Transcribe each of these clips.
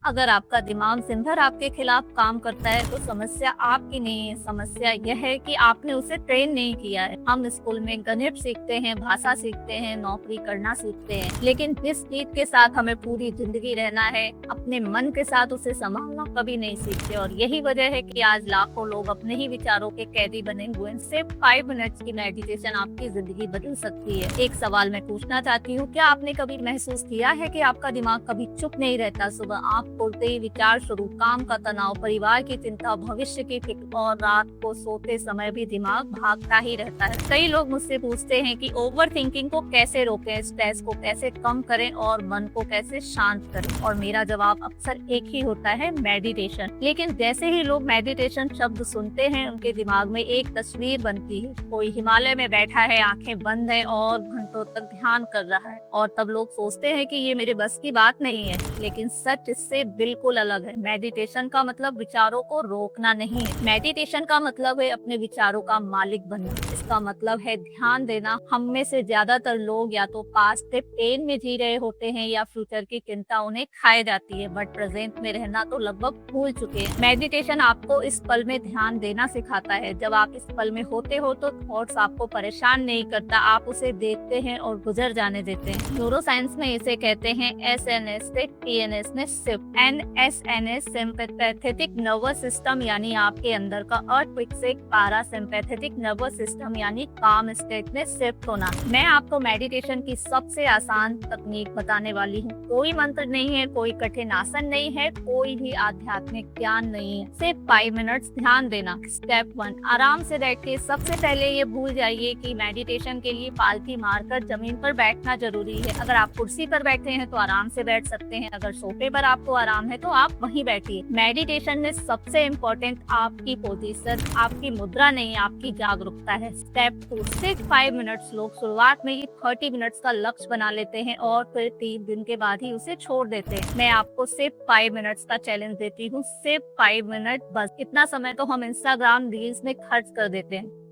अगर आपका दिमाग दिन भर आपके खिलाफ काम करता है तो समस्या आपकी नहीं है, समस्या यह है कि आपने उसे ट्रेन नहीं किया है। हम स्कूल में गणित सीखते हैं, भाषा सीखते हैं, नौकरी करना सीखते हैं, लेकिन जिस चीज के साथ हमें पूरी जिंदगी रहना है, अपने मन के साथ उसे संभालना कभी नहीं सीखते। और यही वजह है कि आज लाखों लोग अपने ही विचारों के कैदी बने हुए हैं। सिर्फ 5 मिनट्स की मेडिटेशन आपकी जिंदगी बदल सकती है। एक सवाल मैं पूछना चाहती हूँ, क्या आपने कभी महसूस किया है कि आपका दिमाग कभी चुप नहीं रहता? सुबह आँख खोलते ही विचार शुरू, काम का तनाव, परिवार की चिंता, भविष्य की फिक्र, और रात को सोते समय भी दिमाग भागता ही रहता है। कई लोग मुझसे पूछते हैं कि ओवर थिंकिंग को कैसे रोकें, स्ट्रेस को कैसे कम करें और मन को कैसे शांत करें। और मेरा जवाब अक्सर एक ही होता है, मेडिटेशन। लेकिन जैसे ही लोग मेडिटेशन शब्द सुनते हैं, उनके दिमाग में एक तस्वीर बनती है। कोई हिमालय में बैठा है, आंखें बंद है और घंटों तक ध्यान कर रहा है। और तब लोग सोचते हैं कि ये मेरे बस की बात नहीं है, लेकिन सच इससे बिल्कुल अलग है। मेडिटेशन का मतलब विचारों को रोकना नहीं है। मेडिटेशन का मतलब है अपने विचारों का मालिक बनना। इसका मतलब है ध्यान देना। हम में से ज्यादातर लोग या तो पास्ट के पेन में जी रहे होते हैं या फ्यूचर की चिंता उन्हें खाए जाती है, बट प्रेजेंट में रहना तो लगभग भूल चुके हैं। मेडिटेशन आपको इस पल में ध्यान देना सिखाता है। जब आप इस पल में होते हो तो थॉट्स आपको परेशान नहीं करता, आप उसे देखते हैं और गुजर जाने देते हैं। न्यूरो साइंस में इसे कहते हैं SNS से TNS में shift. NSNS sympathetic nervous system यानी आपके अंदर का अर्थक्वेक से पैरासिम्पैथेटिक नर्वस सिस्टम यानी काम स्टेट में शिफ्ट होना। मैं आपको मेडिटेशन की सबसे आसान तकनीक बताने वाली हूँ। कोई मंत्र नहीं है, कोई कठिन आसन नहीं है, कोई भी आध्यात्मिक ज्ञान नहीं है, सिर्फ 5 मिनट्स ध्यान देना। स्टेप 1, आराम से बैठिए। सबसे पहले ये भूल जाइए कि मेडिटेशन के लिए पालथी मारकर जमीन पर बैठना जरूरी है। अगर आप कुर्सी पर बैठे हैं तो आराम से बैठ सकते हैं, अगर सोफे पर आपको आराम है तो आप वहीं बैठिए। मेडिटेशन में सबसे इम्पोर्टेंट आपकी पोजीशन, आपकी मुद्रा नहीं, आपकी जागरूकता है। स्टेप 2, सिर्फ 5 मिनट्स। लोग शुरुआत में ही 30 मिनट्स का लक्ष्य बना लेते हैं और फिर 3 दिन के बाद ही उसे छोड़ देते हैं। मैं आपको सिर्फ 5 मिनट्स का चैलेंज देती हूँ, सिर्फ 5 मिनट बस। इतना समय तो हम इंस्टाग्राम रील्स में खर्च कर देते हैं।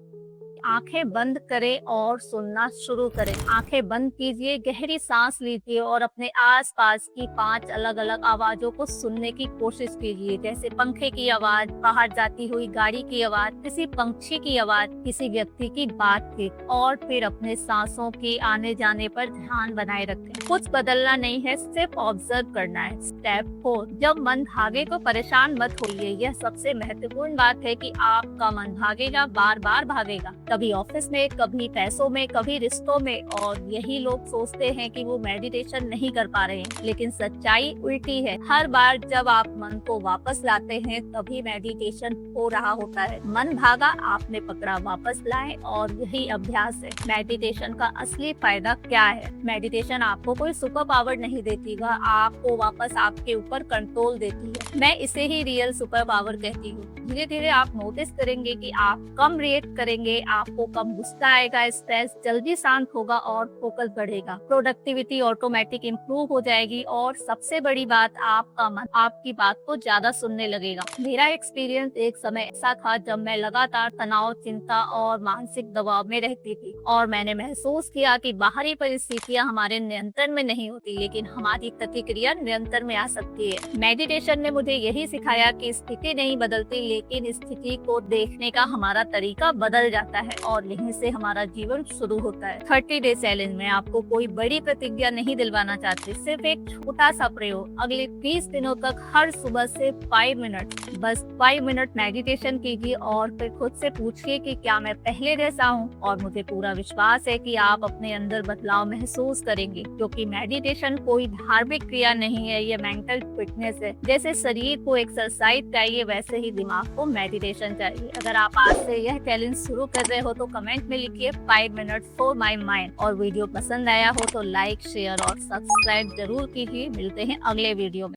आंखें बंद करें और सुनना शुरू करें। आंखें बंद कीजिए, गहरी सांस लीजिए और अपने आसपास की 5 अलग अलग आवाजों को सुनने की कोशिश कीजिए, जैसे पंखे की आवाज, बाहर जाती हुई गाड़ी की आवाज, किसी पंछी की आवाज, किसी व्यक्ति की बात की। और फिर अपने सांसों के आने जाने पर ध्यान बनाए रखें। कुछ बदलना नहीं है, सिर्फ ऑब्जर्व करना है। स्टेप 4, जब मन भागे तो परेशान मत होइए। यह सबसे महत्वपूर्ण बात है कि आपका मन भागेगा, बार बार भागेगा, कभी ऑफिस में, कभी पैसों में, कभी रिश्तों में। और यही लोग सोचते हैं कि वो मेडिटेशन नहीं कर पा रहे हैं, लेकिन सच्चाई उल्टी है। हर बार जब आप मन को वापस लाते हैं तभी मेडिटेशन हो रहा होता है। मन भागा, आपने पकड़ा, वापस लाए, और यही अभ्यास है। मेडिटेशन का असली फायदा क्या है? मेडिटेशन आपको कोई सुपर पावर नहीं देती, वह आपको वापस आपके ऊपर कंट्रोल देती है। मैं इसे ही रियल सुपर पावर कहती हूँ। धीरे धीरे आप नोटिस करेंगे कि आप कम रिएक्ट करेंगे, आपको कम गुस्सा आएगा, स्ट्रेस जल्दी शांत होगा और फोकस बढ़ेगा। प्रोडक्टिविटी ऑटोमेटिक इम्प्रूव हो जाएगी और सबसे बड़ी बात, आपका मन आपकी बात को ज्यादा सुनने लगेगा। मेरा एक्सपीरियंस एक समय ऐसा था जब मैं लगातार तनाव, चिंता और मानसिक दबाव में रहती थी, और मैंने महसूस किया कि बाहरी परिस्थितियां हमारे नियंत्रण में नहीं होती, लेकिन हमारी प्रतिक्रिया नियंत्रण में आ सकती है। मेडिटेशन ने मुझे यही सिखाया कि स्थिति नहीं बदलती, लेकिन स्थिति को देखने का हमारा तरीका बदल जाता है, और यहीं से हमारा जीवन शुरू होता है। 30 डे चैलेंज में आपको कोई बड़ी प्रतिज्ञा नहीं दिलवाना चाहती, सिर्फ एक छोटा सा प्रयोग। अगले 30 दिनों तक हर सुबह से 5 मिनट, बस 5 मिनट मेडिटेशन कीजिए और फिर खुद से पूछिए कि क्या मैं पहले जैसा हूँ। और मुझे पूरा विश्वास है कि आप अपने अंदर बदलाव महसूस करेंगे, क्योंकि मेडिटेशन कोई धार्मिक क्रिया नहीं है, ये मेंटल फिटनेस है। जैसे शरीर को एक्सरसाइज चाहिए, वैसे ही दिमाग को मेडिटेशन चाहिए। अगर आप आज से यह चैलेंज शुरू कर रहे हो तो कमेंट में लिखिए 5 मिनट्स फॉर माई माइंड। और वीडियो पसंद आया हो तो लाइक, शेयर और सब्सक्राइब जरूर कीजिए। मिलते हैं अगले वीडियो में।